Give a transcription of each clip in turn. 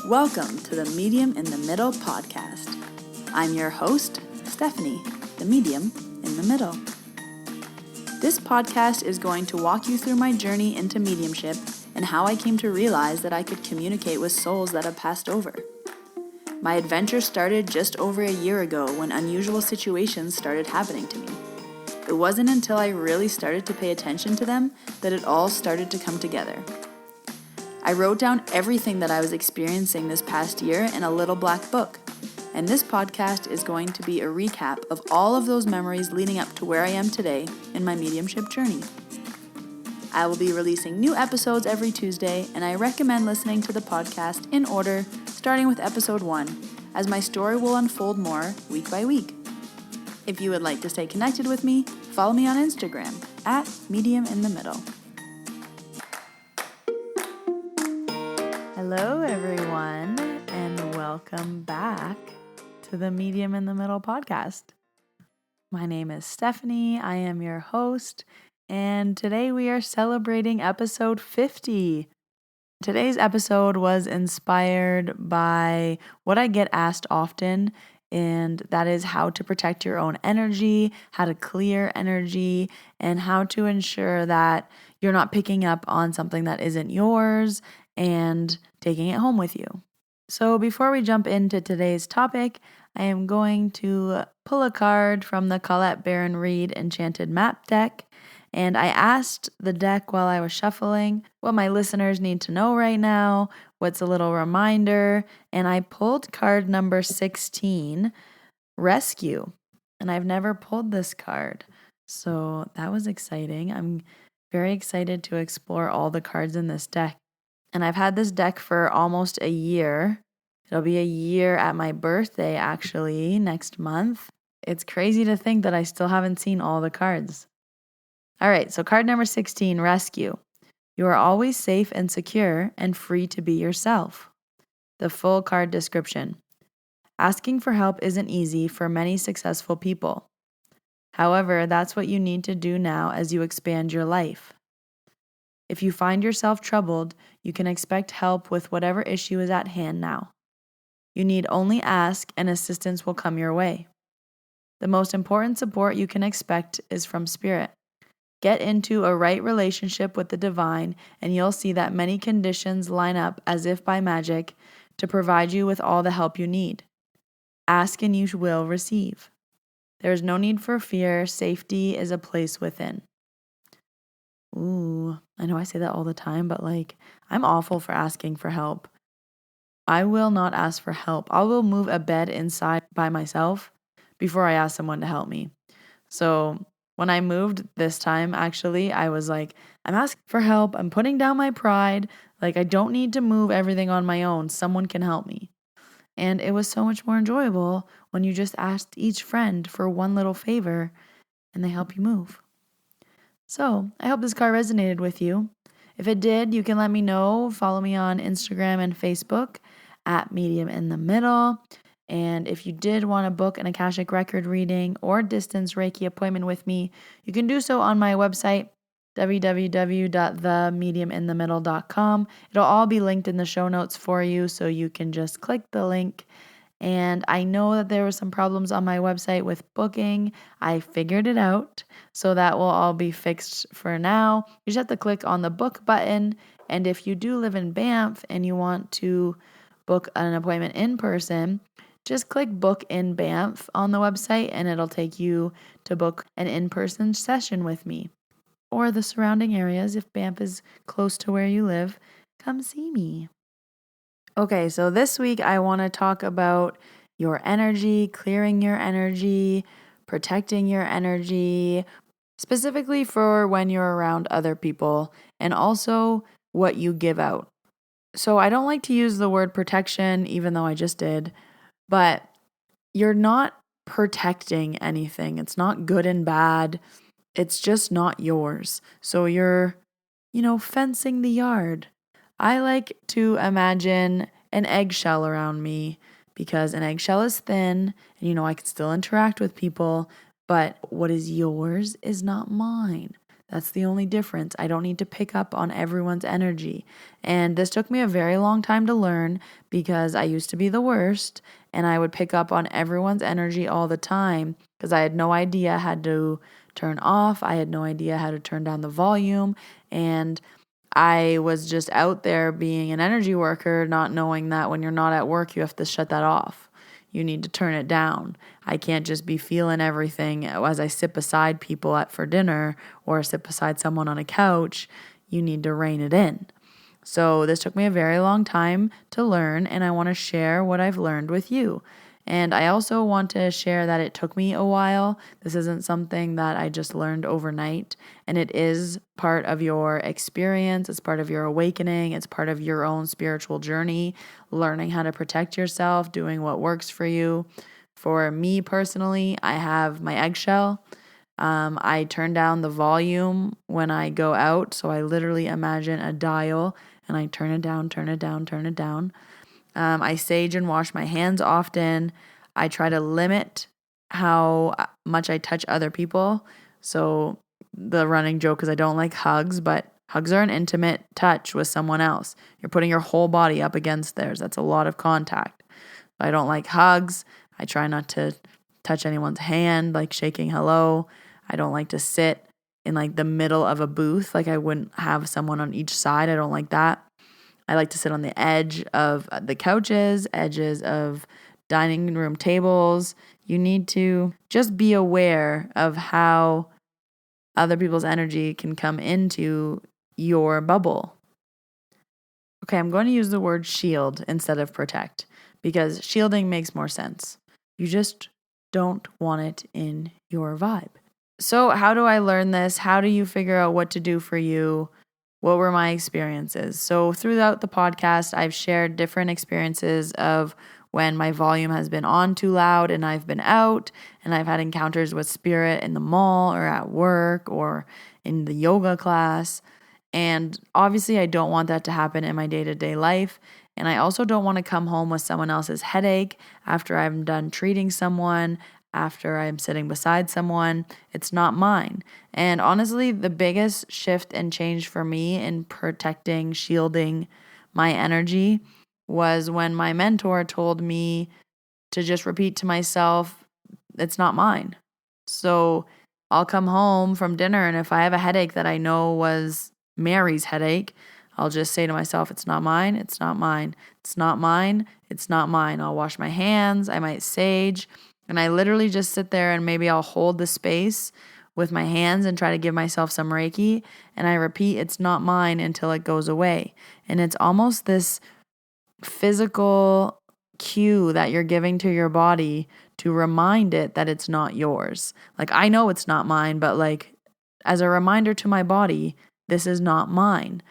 Welcome to the Medium in the Middle podcast. I'm your host, Stephanie, the medium in the middle. This podcast is going to walk you through my journey into mediumship and how I came to realize that I could communicate with souls that have passed over. My adventure started just over a year ago when unusual situations started happening to me. It wasn't until I really started to pay attention to them that it all started to come together. I wrote down everything that I was experiencing this past year in a little black book, and this podcast is going to be a recap of all of those memories leading up to where I am today in my mediumship journey. I will be releasing new episodes every Tuesday, and I recommend listening to the podcast in order, starting with episode 1, as my story will unfold more week by week. If you would like to stay connected with me, follow me on Instagram at mediuminthemiddle. Hello everyone, and welcome back to the Medium in the Middle podcast. My name is Stephanie, I am your host, and today we are celebrating episode 50. Today's episode was inspired by what I get asked often, and that is how to protect your own energy, how to clear energy, and how to ensure that you're not picking up on something that isn't yours and taking it home with you. So before we jump into today's topic, I am going to pull a card from the Colette Baron Reid Enchanted Map deck, and I asked the deck while I was shuffling what my listeners need to know right now, what's a little reminder, and I pulled card number 16, Rescue, and I've never pulled this card, so that was exciting. I'm very excited to explore all the cards in this deck. And I've had this deck for almost a year. It'll be a year at my birthday, actually, next month. It's crazy to think that I still haven't seen all the cards. All right, so card number 16, Rescue. You are always safe and secure and free to be yourself. The full card description. Asking for help isn't easy for many successful people. However, that's what you need to do now as you expand your life. If you find yourself troubled, you can expect help with whatever issue is at hand now. You need only ask and assistance will come your way. The most important support you can expect is from Spirit. Get into a right relationship with the divine and you'll see that many conditions line up as if by magic to provide you with all the help you need. Ask and you will receive. There is no need for fear. Safety is a place within. Ooh, I know I say that all the time, but I'm awful for asking for help. I will not ask for help. I will move a bed inside by myself before I ask someone to help me. So when I moved this time, actually, I was like, I'm asking for help. I'm putting down my pride. I don't need to move everything on my own. Someone can help me. And it was so much more enjoyable when you just asked each friend for one little favor and they help you move. So, I hope this card resonated with you. If it did, you can let me know. Follow me on Instagram and Facebook at Medium in the Middle. And if you did want to book an Akashic Record Reading or Distance Reiki appointment with me, you can do so on my website, www.themediuminthemiddle.com. It'll all be linked in the show notes for you, so you can just click the link. And I know that there were some problems on my website with booking. I figured it out, so that will all be fixed for now. You just have to click on the book button. And if you do live in Banff and you want to book an appointment in person, just click book in Banff on the website and it'll take you to book an in-person session with me. Or the surrounding areas, if Banff is close to where you live, come see me. Okay, so this week I want to talk about your energy, clearing your energy, protecting your energy, specifically for when you're around other people, and also what you give out. So I don't like to use the word protection, even though I just did, but you're not protecting anything. It's not good and bad. It's just not yours. So you're, fencing the yard. I like to imagine an eggshell around me because an eggshell is thin and, I can still interact with people, but what is yours is not mine. That's the only difference. I don't need to pick up on everyone's energy. And this took me a very long time to learn because I used to be the worst and I would pick up on everyone's energy all the time because I had no idea how to turn off. I had no idea how to turn down the volume. And I was just out there being an energy worker, not knowing that when you're not at work, you have to shut that off. You need to turn it down. I can't just be feeling everything as I sit beside people for dinner or sit beside someone on a couch. You need to rein it in. So this took me a very long time to learn, and I want to share what I've learned with you. And I also want to share that it took me a while. This isn't something that I just learned overnight, and it is part of your experience. It's part of your awakening. It's part of your own spiritual journey, learning how to protect yourself, doing what works for you. For me personally, I have my eggshell. I turn down the volume when I go out. So I literally imagine a dial and I turn it down, turn it down, turn it down. I sage and wash my hands often. I try to limit how much I touch other people. So the running joke is I don't like hugs, but hugs are an intimate touch with someone else. You're putting your whole body up against theirs. That's a lot of contact. I don't like hugs. I try not to touch anyone's hand, like shaking hello. I don't like to sit in like the middle of a booth. Like I wouldn't have someone on each side. I don't like that. I like to sit on the edge of the couches, edges of dining room tables. You need to just be aware of how other people's energy can come into your bubble. Okay, I'm going to use the word shield instead of protect because shielding makes more sense. You just don't want it in your vibe. So how do I learn this? How do you figure out what to do for you? What were my experiences? So throughout the podcast, I've shared different experiences of when my volume has been on too loud and I've been out and I've had encounters with spirit in the mall or at work or in the yoga class. And obviously, I don't want that to happen in my day-to-day life. And I also don't want to come home with someone else's headache after I'm done treating someone, after I'm sitting beside someone. It's not mine. And honestly, the biggest shift and change for me in protecting, shielding my energy was when my mentor told me to just repeat to myself, it's not mine. So I'll come home from dinner, and if I have a headache that I know was Mary's headache, I'll just say to myself, it's not mine, it's not mine, it's not mine, it's not mine. I'll wash my hands, I might sage, and I literally just sit there and maybe I'll hold the space with my hands and try to give myself some Reiki, and I repeat, it's not mine until it goes away. And it's almost this physical cue that you're giving to your body to remind it that it's not yours. Like, I know it's not mine, but like as a reminder to my body, this is not mine.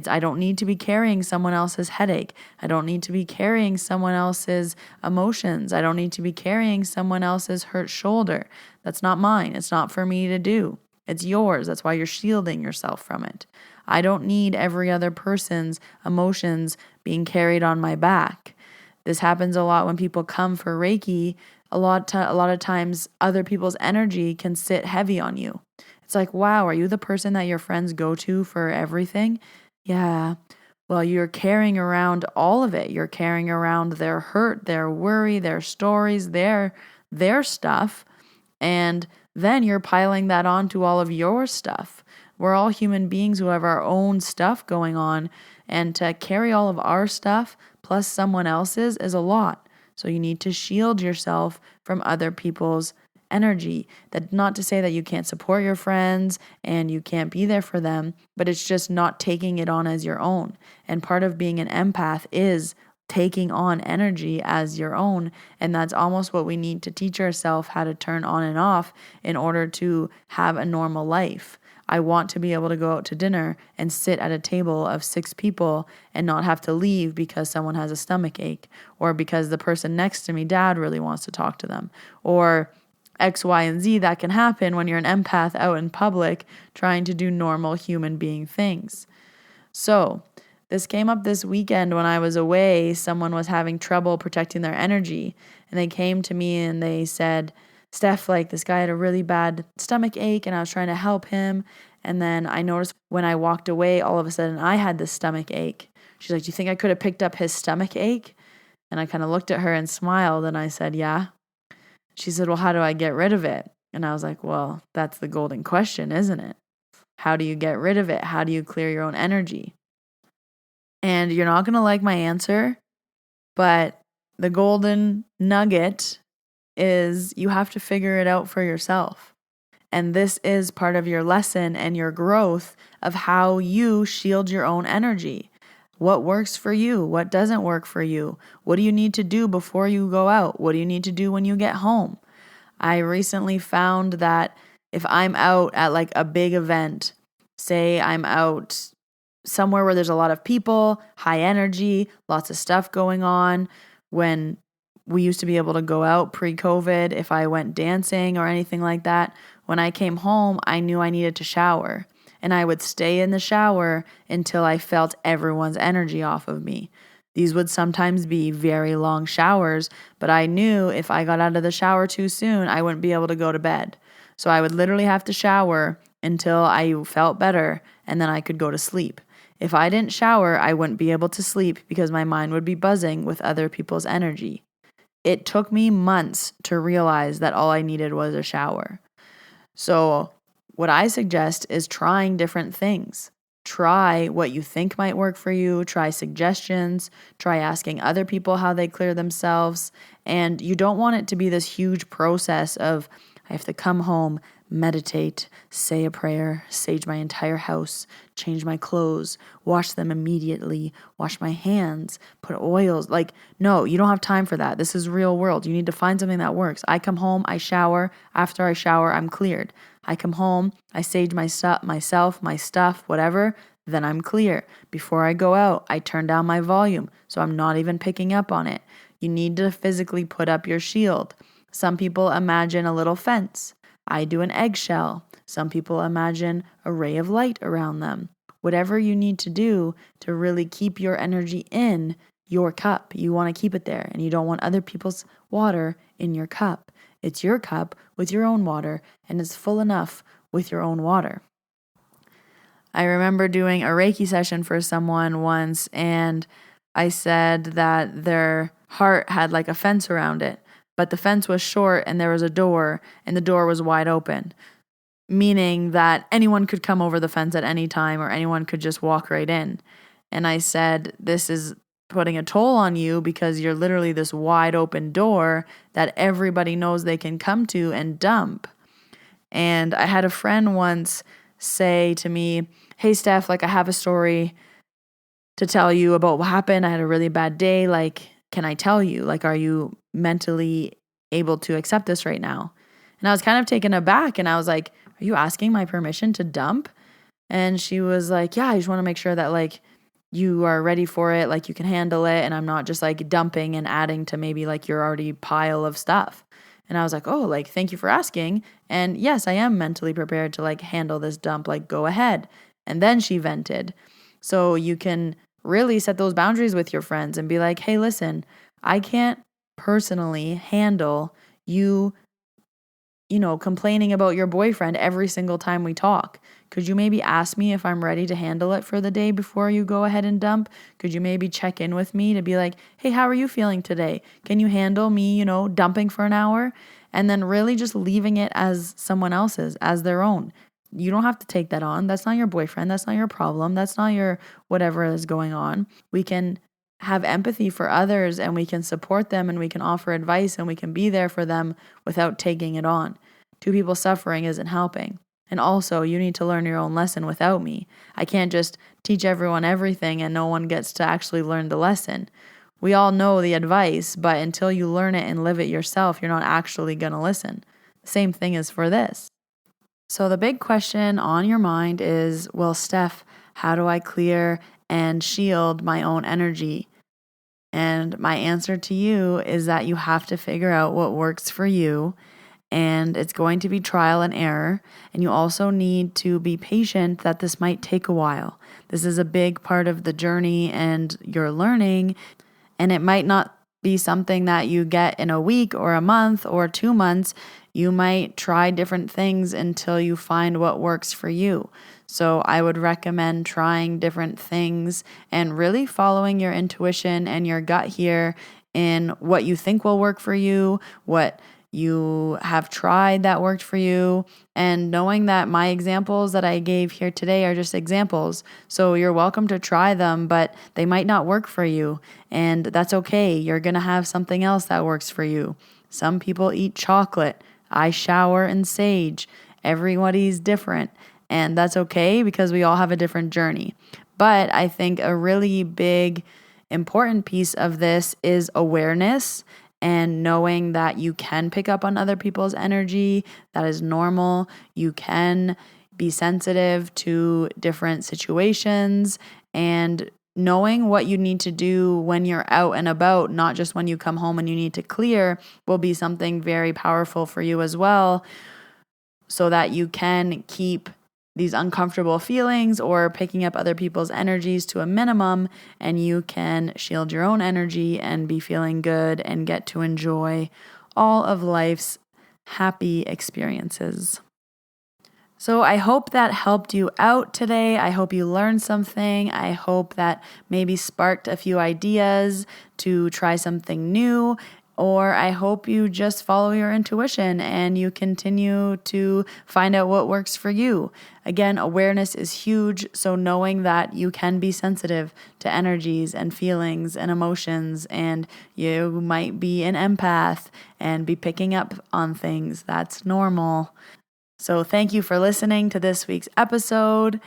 I don't need to be carrying someone else's headache. I don't need to be carrying someone else's emotions. I don't need to be carrying someone else's hurt shoulder. That's not mine. It's not for me to do. It's yours. That's why you're shielding yourself from it. I don't need every other person's emotions being carried on my back. This happens a lot when people come for Reiki. A lot of times other people's energy can sit heavy on you. It's like, wow, are you the person that your friends go to for everything? Yeah. Well, you're carrying around all of it. You're carrying around their hurt, their worry, their stories, their stuff. And then you're piling that onto all of your stuff. We're all human beings who have our own stuff going on. And to carry all of our stuff plus someone else's is a lot. So you need to shield yourself from other people's energy. That's not to say that you can't support your friends and you can't be there for them, but it's just not taking it on as your own. And part of being an empath is taking on energy as your own. And that's almost what we need to teach ourselves how to turn on and off in order to have a normal life. I want to be able to go out to dinner and sit at a table of 6 people and not have to leave because someone has a stomach ache, or because the person next to me, dad, really wants to talk to them, or X, Y, and Z that can happen when you're an empath out in public trying to do normal human being things. So this came up this weekend when I was away. Someone was having trouble protecting their energy, and they came to me and they said, Steph, like this guy had a really bad stomach ache and I was trying to help him. And then I noticed when I walked away, all of a sudden I had this stomach ache. She's like, do you think I could have picked up his stomach ache? And I kind of looked at her and smiled and I said, yeah. She said, well, how do I get rid of it? And I was like, well, that's the golden question, isn't it? How do you get rid of it? How do you clear your own energy? And you're not going to like my answer, but the golden nugget is you have to figure it out for yourself. And this is part of your lesson and your growth of how you shield your own energy. What works for you? What doesn't work for you? What do you need to do before you go out? What do you need to do when you get home? I recently found that if I'm out at like a big event, say I'm out somewhere where there's a lot of people, high energy, lots of stuff going on, when we used to be able to go out pre-COVID, if I went dancing or anything like that, when I came home, I knew I needed to shower. And I would stay in the shower until I felt everyone's energy off of me. These would sometimes be very long showers, but I knew if I got out of the shower too soon, I wouldn't be able to go to bed. So I would literally have to shower until I felt better, and then I could go to sleep. If I didn't shower, I wouldn't be able to sleep because my mind would be buzzing with other people's energy. It took me months to realize that all I needed was a shower. So what I suggest is trying different things. Try what you think might work for you. Try suggestions. Try asking other people how they clear themselves. And you don't want it to be this huge process of, I have to come home, meditate, say a prayer, sage my entire house, change my clothes, wash them immediately, wash my hands, put oils. Like, no, you don't have time for that. This is real world. You need to find something that works. I come home, I shower. After I shower, I'm cleared. I come home, I sage my myself, my stuff, whatever, then I'm clear. Before I go out, I turn down my volume, so I'm not even picking up on it. You need to physically put up your shield. Some people imagine a little fence. I do an eggshell. Some people imagine a ray of light around them. Whatever you need to do to really keep your energy in your cup, you want to keep it there, and you don't want other people's water in your cup. It's your cup with your own water, and it's full enough with your own water. I remember doing a Reiki session for someone once, and I said that their heart had like a fence around it, but the fence was short and there was a door, and the door was wide open, meaning that anyone could come over the fence at any time or anyone could just walk right in. And I said, this is putting a toll on you because you're literally this wide open door that everybody knows they can come to and dump. And I had a friend once say to me, hey, Steph, like I have a story to tell you about what happened. I had a really bad day. Like, can I tell you? Like, are you mentally able to accept this right now? And I was kind of taken aback and I was like, are you asking my permission to dump? And she was like, yeah, I just want to make sure that like you are ready for it, like you can handle it, and I'm not just like dumping and adding to maybe like your already pile of stuff. And I was like, oh, like thank you for asking. And yes, I am mentally prepared to like handle this dump, like go ahead. And then she vented. So you can really set those boundaries with your friends and be like, hey, listen, I can't personally handle you complaining about your boyfriend every single time we talk. Could you maybe ask me if I'm ready to handle it for the day before you go ahead and dump? Could you maybe check in with me to be like, hey, how are you feeling today? Can you handle me, dumping for an hour? And then really just leaving it as someone else's, as their own. You don't have to take that on. That's not your boyfriend. That's not your problem. That's not your whatever is going on. We can have empathy for others and we can support them and we can offer advice and we can be there for them without taking it on. Two people suffering isn't helping. And also, you need to learn your own lesson without me. I can't just teach everyone everything and no one gets to actually learn the lesson. We all know the advice, but until you learn it and live it yourself, you're not actually going to listen. The same thing is for this. So the big question on your mind is, well, Steph, how do I clear and shield my own energy? And my answer to you is that you have to figure out what works for you, and it's going to be trial and error. And you also need to be patient that this might take a while. This is a big part of the journey and your learning, and it might not be something that you get in a week or a month or 2 months. You might try different things until you find what works for you. So I would recommend trying different things and really following your intuition and your gut here in what you think will work for you, what you have tried that worked for you, and knowing that my examples that I gave here today are just examples. So you're welcome to try them, but they might not work for you, and that's okay. You're going to have something else that works for you. Some people eat chocolate. I shower in sage. Everybody's different, and that's okay because we all have a different journey. But I think a really big, important piece of this is awareness and knowing that you can pick up on other people's energy. That is normal. You can be sensitive to different situations, and knowing what you need to do when you're out and about, not just when you come home and you need to clear, will be something very powerful for you as well, so that you can keep these uncomfortable feelings or picking up other people's energies to a minimum, and you can shield your own energy and be feeling good and get to enjoy all of life's happy experiences. So I hope that helped you out today. I hope you learned something. I hope that maybe sparked a few ideas to try something new. Or I hope you just follow your intuition and you continue to find out what works for you. Again, awareness is huge. So knowing that you can be sensitive to energies and feelings and emotions, and you might be an empath and be picking up on things, that's normal. So thank you for listening to this week's episode.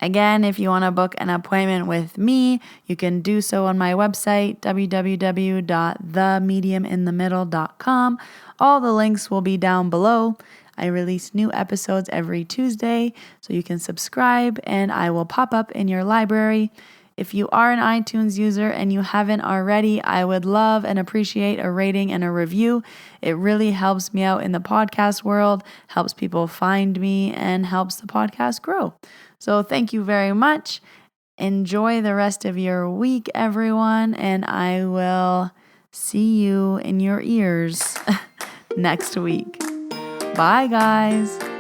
Again, if you want to book an appointment with me, you can do so on my website, www.themediuminthemiddle.com. All the links will be down below. I release new episodes every Tuesday, so you can subscribe and I will pop up in your library. If you are an iTunes user and you haven't already, I would love and appreciate a rating and a review. It really helps me out in the podcast world, helps people find me, and helps the podcast grow. So thank you very much. Enjoy the rest of your week, everyone, and I will see you in your ears next week. Bye, guys.